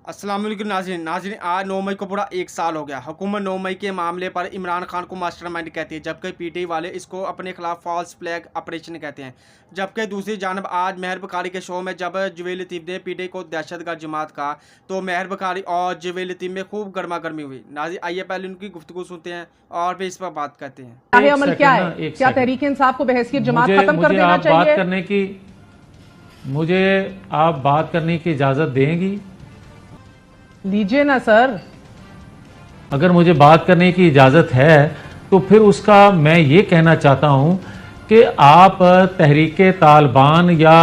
अस्सलाम वालेकुम नाज़रीन आज 9 मई को पूरा 1 साल हो गया। हुकूमत 9 मई के मामले पर इमरान खान को मास्टरमाइंड कहती है, जबकि पीटीआई वाले इसको अपने खिलाफ फॉल्स फ्लैग ऑपरेशन कहते हैं। जबकि दूसरी जानब आज मेहर बुखारी के शो में जब जवेद लतीफ़ ने पीटीआई को दहशतगर्द जमात कहा तो मेहर बुखारी और जवेद लतीफ़ में खूब गर्मा गर्मी हुई। नाज़रीन आइए पहले उनकी गुफ्तगू सुनते हैं और फिर इस पर बात करते हैं। अमल क्या है, क्या तहरीक इंसाफ को बहैसियत जमात खत्म कर देना चाहिए? मुझे आप बात करने की इजाजत देंगी? लीजिए ना सर। अगर मुझे बात करने की इजाजत है तो फिर उसका मैं ये कहना चाहता हूं कि आप तहरीक तालिबान या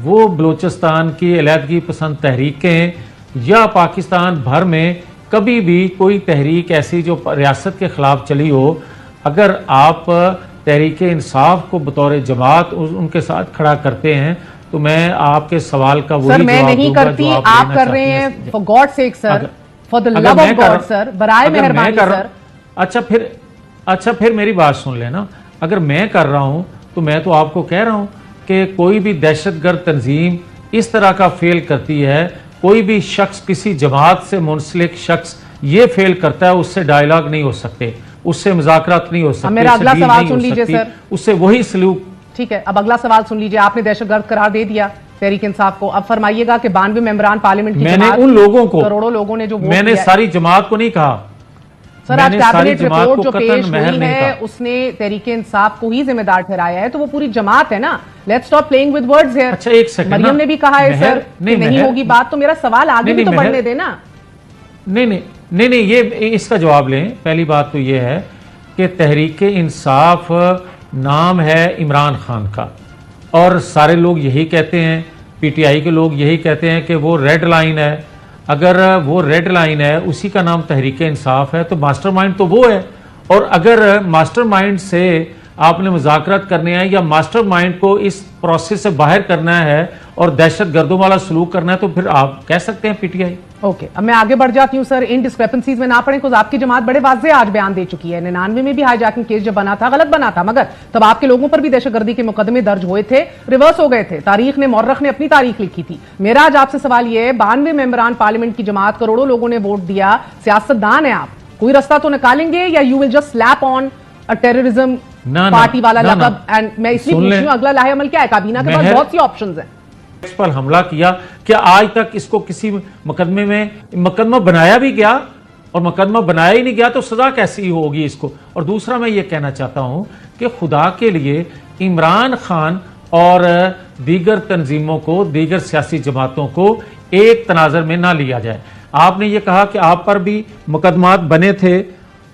वो बलूचिस्तान की अलहदगी पसंद तहरीकें या पाकिस्तान भर में कभी भी कोई तहरीक ऐसी जो रियासत के खिलाफ चली हो, अगर आप तहरीक इंसाफ को बतौर जमात उनके साथ खड़ा करते हैं तो मैं आपके सवाल का वही मैं नहीं करती, आप कर रहे हैं। For God sake sir, for the love of God sir, बराए मेहरबानी सर। अच्छा फिर मेरी बात सुन लेना। अगर मैं कर रहा हूं तो मैं तो आपको कह रहा हूं कि कोई भी दहशतगर्द तंजीम इस तरह का फेल करती है, कोई भी शख्स किसी जमात से मुंसलिक शख्स ये फेल करता है, उससे डायलॉग नहीं हो सकते, उससे मुज़ाकरात नहीं हो सकते। मेरा अगला सवाल सुन लीजिए सर, उससे वही सलूक। ठीक है, अब अगला सवाल सुन लीजिए। आपने दहशतगर्द करार दे दिया तहरीक इंसाफ को, अब फरमाइएगा कि 92 मेंबरान पार्लियामेंट की मैंने उन लोगों को, करोड़ों लोगों ने जो वोट मैंने सारी जमात को नहीं कहा सर। आज कैबिनेट रिपोर्ट जो पेश हुई है उसने तहरीक इंसाफ को ही जिम्मेदार ठहराया है, तो वो पूरी जमात है ना। Let's stop playing with words here. अच्छा एक सेकंड, मरियम ने भी कहा है सर नहीं होगी बात, तो मेरा सवाल आगे भी तो बढ़ने देना। नहीं, ये इसका जवाब लें। पहली बात तो ये है कि तहरीक इंसाफ नाम है इमरान खान का, और सारे लोग यही कहते हैं, पीटीआई के लोग यही कहते हैं कि वो रेड लाइन है। अगर वो रेड लाइन है, उसी का नाम तहरीक इंसाफ है, तो मास्टरमाइंड तो वो है। और अगर मास्टरमाइंड से आपने मुज़ाकरात करने हैं या मास्टरमाइंड को इस प्रोसेस से बाहर करना है और दहशतगर्दों वाला सलूक करना है तो फिर आप कह सकते हैं पीटीआई। ओके, अब मैं आगे बढ़ जाती हूँ सर। इन डिस्क्रिपेंसीज में ना पड़े, कुछ आपकी जमात बड़े वाज़े आज बयान दे चुकी है। 99 में भी हाईजैकिंग केस जब बना था, गलत बना था, मगर तब आपके लोगों पर भी दहशतगर्दी के मुकदमे दर्ज हुए थे, रिवर्स हो गए थे। तारीख ने, मौर्रख ने अपनी तारीख लिखी थी। मेरा आज आपसे सवाल यह है, 92 मेंबरान पार्लियामेंट की जमात, करोड़ों लोगों ने वोट दिया, सियासतदान है आप, कोई रास्ता तो निकालेंगे या you will just slap on a terrorism party वाला लक़ब? एंड मैं इसलिए पूछ रही हूं, अगला लाहे अमल क्या है? काबीना के पास बहुत सी ऑप्शंस हैं। इस पर हमला किया, क्या आज तक इसको किसी मुकदमे में मुकदमा बनाया भी गया? और मुकदमा बनाया ही नहीं गया तो सजा कैसी होगी इसको? और दूसरा मैं ये कहना चाहता हूं कि खुदा के लिए इमरान खान और दीगर तंजीमों को, दीगर सियासी जमातों को एक तनाजर में ना लिया जाए। आपने ये कहा कि आप पर भी मुकदमात बने थे।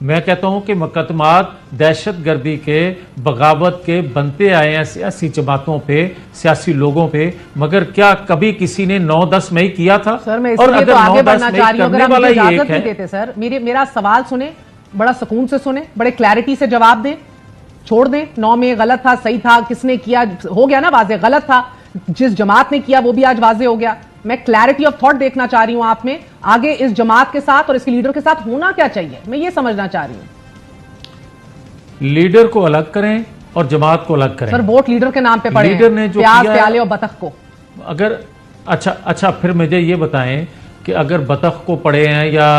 मैं कहता हूं कि मुकदमात दहशतगर्दी के, बगावत के बनते आए हैं सियासी जमातों पे, सियासी लोगों पे, मगर क्या कभी किसी ने 9-10 मई किया था? सर मैं इसलिए तो आगे बढ़ना चाह रही हूं, अगर आप मुझे इजाजत नहीं देते सर। मेरा सवाल सुने, बड़ा सुकून से सुने, बड़े क्लैरिटी से जवाब दें, छोड़ दें 9 में गलत था, सही था, किसने किया, हो गया ना वाजे, गलत था, जिस जमात ने किया वो भी आज वाजे हो गया। मैं क्लैरिटी ऑफ थॉट देखना चाह रही हूं आप में। आगे इस जमात के साथ और इसके लीडर के साथ होना क्या चाहिए, मैं ये समझना चाह रही हूं। लीडर को अलग करें और जमात को अलग करें। सर वोट लीडर के नाम पे पड़े, लीडर ने जो प्याज, प्याले और बतख को। अगर अच्छा फिर मुझे ये बताएं कि अगर बतख को पड़े हैं या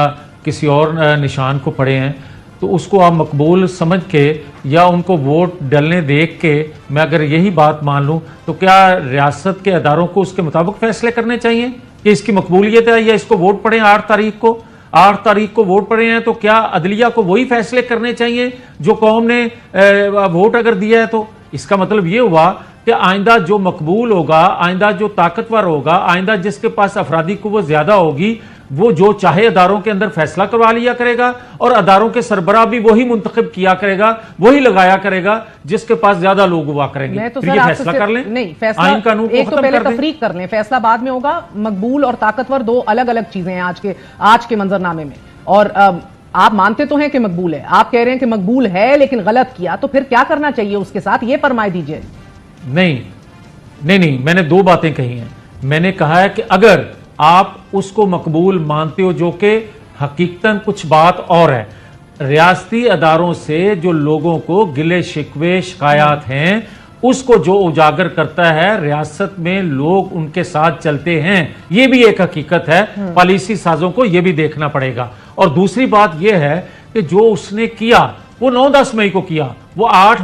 किसी और निशान को पड़े हैं तो उसको आप मकबूल समझ के या उनको वोट डलने देख के, मैं अगर यही बात मान लूं तो क्या रियासत के अदारों को उसके मुताबिक फैसले करने चाहिए कि इसकी मकबूलियत है या इसको वोट पड़े 8 तारीख को वोट पड़े हैं, तो क्या अदलिया को वही फैसले करने चाहिए जो कौम ने वोट अगर दिया है? तो इसका मतलब ये हुआ कि आइंदा जो मकबूल होगा, आइंदा जो ताकतवर होगा, आइंदा जिसके पास अफरादी कुव्वत ज्यादा होगी, वो जो चाहे अदारों के अंदर फैसला करवा लिया करेगा और अदारों के सरबराह भी वही मुंतखब किया करेगा, वही लगाया करेगा जिसके पास ज्यादा लोग हुआ करेंगे। तो ये फैसला कर लें, नहीं फैसला आइन कानून को एक तो खत्म पहले कर दें। तफरीक कर लें, फैसला बाद में होगा। मकबूल और ताकतवर दो अलग अलग चीजें हैं आज के मंजरनामे में। और आप मानते तो हैं कि मकबूल है, आप कह रहे हैं कि मकबूल है लेकिन गलत किया, तो फिर क्या करना चाहिए उसके साथ, ये फरमाए दीजिए। नहीं, मैंने 2 बातें कही हैं। मैंने कहा है कि अगर आप उसको मकबूल मानते हो, जो कि हकीकतन कुछ बात और है, रियासती अदारों से जो लोगों को गिले शिकवे शिकायत हैं उसको जो उजागर करता है रियासत में लोग उनके साथ चलते हैं, ये भी एक हकीकत है। पॉलिसी साजों को ये भी देखना पड़ेगा। और दूसरी बात यह है कि जो उसने किया वो 9-10 मई को किया, वो 8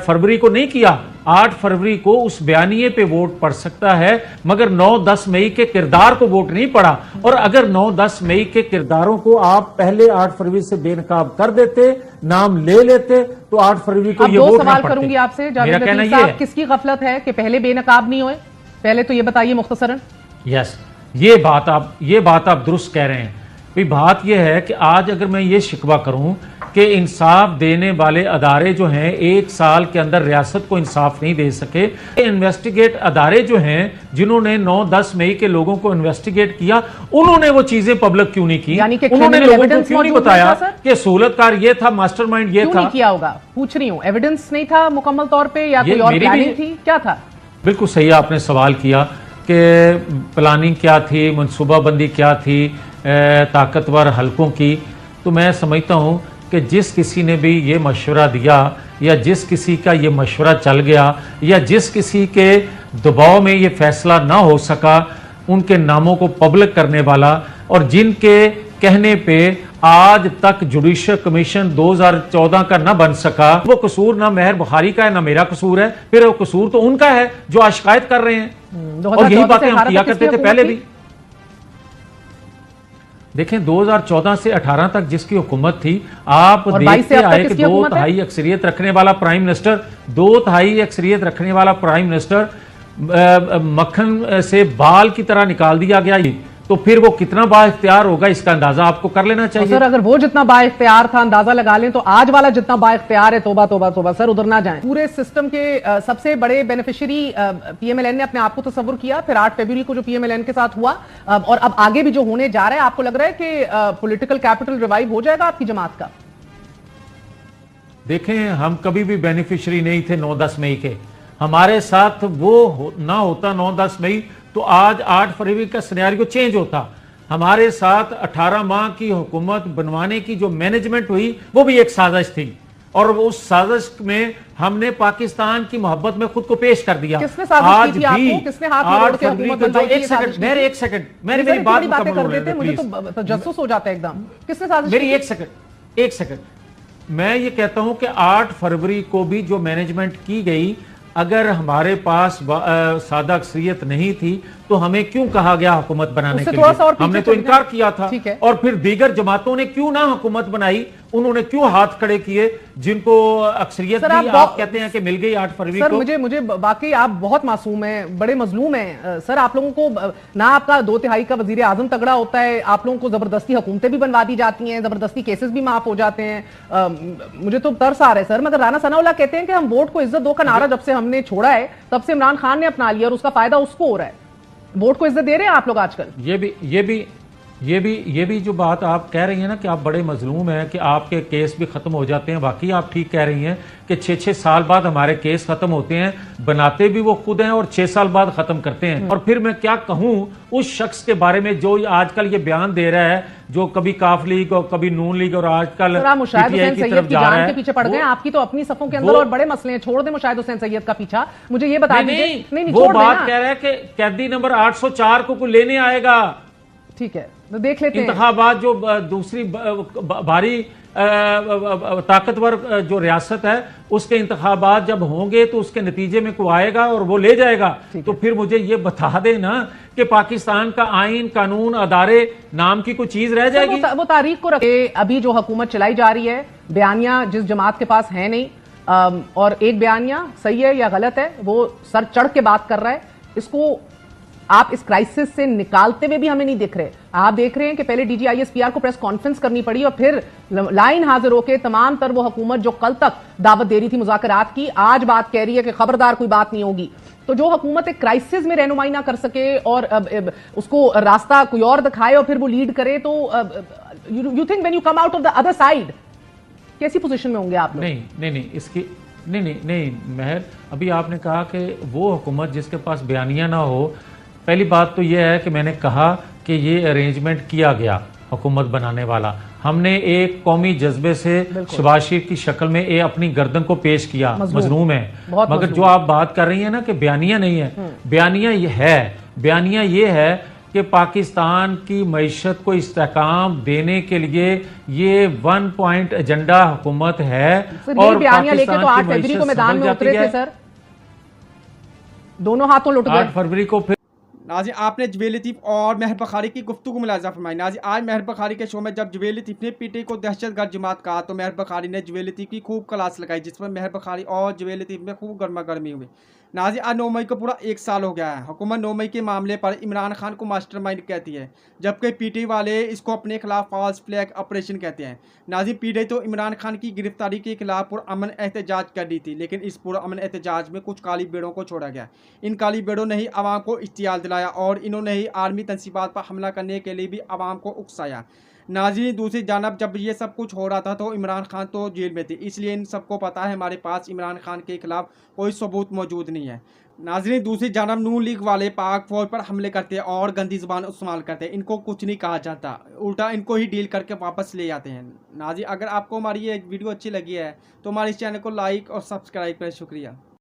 फरवरी को नहीं किया। 8 फरवरी को उस बयानिए पे वोट पड़ सकता है, मगर 9-10 मई के किरदार को वोट नहीं पड़ा। और अगर 9-10 मई के किरदारों को आप पहले 8 फरवरी से बेनकाब कर देते, नाम ले लेते, तो 8 फरवरी को अब ये दो वोट ना सवाल पड़ते। करूंगी आपसे मेरा जावेद कहना लतीफ ये साहब, है। किसकी गफलत है कि पहले बेनकाब नहीं हुए? पहले तो ये बताइए मुख्तसरन। यस, ये बात आप दुरुस्त कह रहे हैं। भाई बात यह है कि आज अगर मैं ये शिकवा करूं कि इंसाफ देने वाले अदारे जो हैं 1 साल के अंदर रियासत को इंसाफ नहीं दे सके, इन्वेस्टिगेट अदारे जो हैं जिन्होंने 9-10 मई के लोगों को इन्वेस्टिगेट किया, उन्होंने वो चीजें पब्लिक क्यों नहीं की? यानी कि उन्होंने criminal लोगों को evidence क्यों नहीं मौजूद बताया नहीं था, सर? कि सहूलतकार ये था, मास्टरमाइंड ये क्यों था? नहीं किया होगा? पूछ रही हूँ, एविडेंस नहीं था मुकम्मल तौर पे या ये कोई और मेरी भी- प्लानिंग थी, क्या था? बिल्कुल सही आपने सवाल किया कि प्लानिंग क्या थी, मनसूबाबंदी क्या थी ताकतवर हलकों की। तो मैं समझता हूं कि जिस किसी ने भी ये मशवरा दिया या जिस किसी का ये मशवरा चल गया या जिस किसी के दबाव में ये फैसला ना हो सका, उनके नामों को पब्लिक करने वाला और जिनके कहने पे आज तक जुडिशियल कमीशन 2014 का ना बन सका, वो कसूर ना मेहर बुखारी का है ना मेरा कसूर है, फिर वो कसूर तो उनका है जो आज शिकायत कर रहे हैं। और यही 2014 बातें से हम 18 किया तक करते किसकी थे पहले हुकूमत भी। देखें 2014 से 18 तक जिसकी हुकूमत थी, आप और 22 से देखते अब तक आए कि किसकी 2 हुकूमत है? तिहाई अक्सरियत रखने वाला प्राइम मिनिस्टर, 2 तिहाई अक्सरियत रखने वाला प्राइम मिनिस्टर मक्खन से बाल की तरह निकाल दिया गया। तो फिर वो कितना बाइख्तियार होगा इसका अंदाजा आपको कर लेना और चाहिए। सर अगर वो जितना बाइख्तियार था अंदाजा लगा लें तो आज वाला जितना बाइख्तियार है, तोबा तोबा तोबा सर, उधर ना जाएं। पूरे सिस्टम के सबसे बड़े बेनिफिशियरी पीएमएलएन ने अपने आप को तस्वुर किया, फिर 8 फरवरी को जो पीएमएलएन के साथ हुआ और अब आगे भी जो होने जा रहा है, आपको लग रहा है कि पॉलिटिकल कैपिटल रिवाइव हो जाएगा आपकी जमात का? देखें हम कभी भी बेनिफिशियरी नहीं थे 9-10 मई के। हमारे साथ वो ना होता 9-10 मई तो आज 8 फरवरी का सिनेरियो चेंज होता। हमारे साथ 18 माह की हुकूमत बनवाने की जो मैनेजमेंट हुई वो भी एक साजिश थी और उस साजिश में हमने पाकिस्तान की मोहब्बत में खुद को पेश कर दिया। किसने साजिश की थी आपको? किसने हाथ में रोड़ के हुकूमत बनवाई थी? एक सेकंड मेरे मेरी सर, बात इतनी बातें मुकम्मल कर होने देते दो, मुझे प्लीज। तो तजस्सुस हो जाता है एकदम। किसने साजिश मेरी की? एक सेकंड मैं ये कहता हूं कि 8 फरवरी को भी जो मैनेजमेंट की गई, अगर हमारे पास सादा अक्सरियत नहीं थी तो हमें क्यों कहा गया हुकूमत बनाने उससे के थोड़ा सा और लिए? पीछे हमने तो चले इनकार जाएं। किया था। ठीक है। और फिर दीगर जमातों ने क्यों ना हुकूमत बनाई, उन्होंने क्यों हाथ खड़े किए जिनको अक्सरियत सर, भी आप आप कहते हैं कि मिल गई 8 फरवरी सर को। मुझे वाकई आप बहुत मासूम हैं, बड़े मजलूम हैं सर। आप लोगों को ना आपका 2 तिहाई का वजीर आजम तगड़ा होता है, आप लोगों को जबरदस्ती हुकूमतें भी बनवा दी जाती हैं, जबरदस्ती केसेस भी माफ हो जाते हैं। मुझे तो तरस आ रहा है सर। मगर राना सनाउल्लाह कहते हैं कि हम वोट को इज्जत दो का नारा जब से हमने छोड़ा है तब से इमरान खान ने अपना लिया और उसका फायदा उसको हो रहा है। वोट को इज्जत दे रहे हैं आप लोग आजकल? ये भी जो बात आप कह रही हैं ना कि आप बड़े मजलूम हैं कि आपके केस भी खत्म हो जाते हैं, वाकई आप ठीक कह रही हैं कि 6-6 साल बाद हमारे केस खत्म होते हैं, बनाते भी वो खुद हैं और 6 साल बाद खत्म करते हैं। और फिर मैं क्या कहूं उस शख्स के बारे में जो आजकल ये बयान दे रहा है, जो कभी काफ लीग और कभी नून लीग और आजकल सर आप मुशाहिद PTI हुसैन की सैयद तरफ की जा रहा जान के है। पीछे पड़ गए। आपकी तो अपनी सफों के अंदर वो- और बड़े मसले हैं। छोड़ दे मुशाहिद हुसैन सैयद का पीछा, मुझे ये बता दीजिए। नहीं, नहीं वो छोड़ बात देना। कह रहा है कि कैदी नंबर 804 को लेने आएगा। ठीक है, तो देख लेते हैं। इंतखाबात जो दूसरी भारी ताकतवर जो रियासत है उसके इंतखाबात जब होंगे तो उसके नतीजे में को आएगा और वो ले जाएगा। तो फिर मुझे ये बता देना कि पाकिस्तान का आइन कानून अदारे नाम की कोई चीज रह जाएगी? वो तारीख को रखे। अभी जो हुकूमत चलाई जा रही है, बयानिया जिस जमात के पास है नहीं, और एक बयानिया सही है या गलत है वो सर चढ़ के बात कर रहा है, इसको आप इस क्राइसिस से निकालते हुए भी हमें नहीं दिख रहे। आप देख रहे हैं कि पहले DGISPR को प्रेस कॉन्फ्रेंस करनी पड़ी और फिर लाइन हाजिर होकर तमाम तर वो हुकूमत जो कल तक दावत दे रही थी मुज़ाकरात की, आज बात कह रही है कि खबरदार कोई बात नहीं होगी। तो जो हुकूमत एक क्राइसिस में रहनुमाई ना कर सके और उसको रास्ता कोई और दिखाए और फिर वो लीड करे, तो you think when you come out of the other side कैसी पोजीशन में होंगे आप लोग? नहीं इसकी नहीं महर, अभी आपने कहा कि वो हुकूमत जिसके पास बयानिया ना हो। पहली बात तो यह है कि मैंने कहा कि ये अरेंजमेंट किया गया हुकूमत बनाने वाला। हमने एक कौमी जज्बे से शहबाज शरीफ की शक्ल में अपनी गर्दन को पेश किया, मजलूम है। मगर जो आप बात कर रही हैं ना कि बयानिया नहीं है, बयानिया ये है, बयानिया ये है कि पाकिस्तान की मईशत को इस्तेहकाम देने के लिए ये 1 पॉइंट एजेंडा हुकूमत है। और बयानिया लेके तो 8 फरवरी को मैदान में उतरे थे सर, दोनों हाथों लुट गए। 8 फरवरी को फिर नाज़रीन, आपने जवेद लतीफ़ और महर बखारी की गुफ्तगू मुलाज़ा फरमाई। नाज़रीन, आज महर बखारी के शो में जब जवेद लतीफ़ ने पीटीआई को दहशतगर्द जमात कहा तो महर बखारी ने जवेद लतीफ़ की खूब क्लास लगाई, जिस पर महर बखारी और जवेद लतीफ़ में खूब गर्मा गर्मी हुई। नाज़रीन, आज 9 मई को पूरा 1 साल हो गया है। हुकूमत 9 मई के मामले पर इमरान खान को मास्टरमाइंड कहती है, जबकि पीटीआई वाले इसको अपने खिलाफ फॉल्स फ्लैग ऑपरेशन कहते हैं। नाज़रीन, पीटीआई तो इमरान खान की गिरफ्तारी के खिलाफ पुरअमन एहतजाज कर दी थी, लेकिन इस पुरअमन एहतजाज में कुछ काली बेड़ों को छोड़ा गया। इन काली बेड़ों ने ही आवाम को इश्तियाल दिलाया और इन्होंने ही आर्मी तनसीबात पर हमला करने के लिए भी आवाम को उकसाया। नाज़रीन, दूसरी जानब जब ये सब कुछ हो रहा था तो इमरान खान तो जेल में थे, इसलिए इन सबको पता है हमारे पास इमरान खान के खिलाफ कोई सबूत मौजूद नहीं है। नाज़रीन, दूसरी जानब नून लीग वाले पाक फौज पर हमले करते हैं और गंदी ज़ुबान इस्तेमाल करते हैं। इनको कुछ नहीं कहा जाता, उल्टा इनको ही डील करके वापस ले जाते हैं। नाज़रीन, अगर आपको हमारी ये वीडियो अच्छी लगी है तो हमारे इस चैनल को लाइक और सब्सक्राइब करें। शुक्रिया।